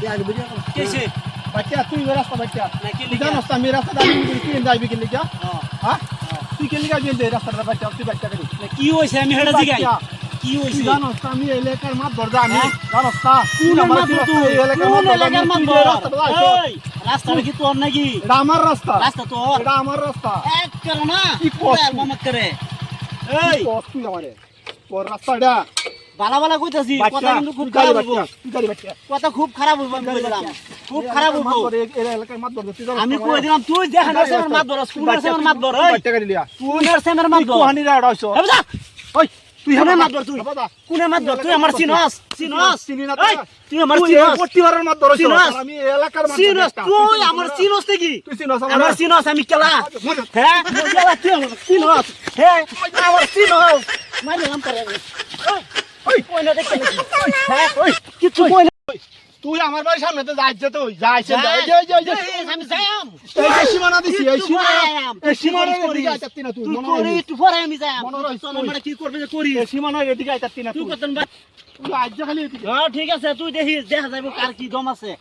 আগে বুঝা কেছে বাচ্চা তুই রাস্তা বাচ্চা না কে তুই লিখা জানোস না আমি রাস্তা দাঁড়িয়ে তুই যাইবি কি লিখা হ্যাঁ হ্যাঁ তুই কে লিখা গেলি রাস্তাটা বাচ্চা তুই বাচ্চা করি না কি হইছে আমি হেডা জিগাই কি তুই হইছে জানোস না আমি এলাকার মাত ধরদা আমি হ্যাঁ? জানোস না কোন মাত তুই এলাকার কোন মাত এলাকার মাত রাস্তাটা এই রাস্তাটা কি তোর নাকি এটা আমার রাস্তা রাস্তা তোর এটা আমার রাস্তা এক করো না কি কস আর মামা করে এই এই তুই আমারে তোর রাস্তাটা বালা বালা কইতাছি কথা কিন্তু খুব খারাপ হইব কথা খুব খারাপ হইব আমি কই দিলাম খুব খারাপ হইব আমি কই দিলাম তুই দেখা না সেমর মাত ধরস কোন সেমর মাত ধর এই কোন সেমর মাত ধর এ বুঝা ওই তুই আমার মাত ধর তুই কোন মাত ধর তুই আমার চিনস চিনস এই তুই আমার চিনস আমি এলাকার চিনস তুই আমার চিনস নাকি আমার চিনস আমি কেলা হ্যাঁ কেলা তুই আমার চিনস হ্যাঁ আমার চিনস মানে নাম করে ওই কই না দেখতে হ্যাঁ ওই কিছু কই না তুই আমার বাড়ির সামনে তো যাইছে তো যাইছে আমি যাইম এই সীমানা দিছি এই সীমানা করি আইতাতি না তুই তুই মনে করি তুই পরে আমি যাইম মনে রাখিস তোর মানে কি করবে যে করি এই সীমানা এদিকে আইতাতি না তুই তুই কতন তুই আইজ খালি এদিকে হ্যাঁ ঠিক আছে তুই দেখি দেখা যাইব কার কি দম আছে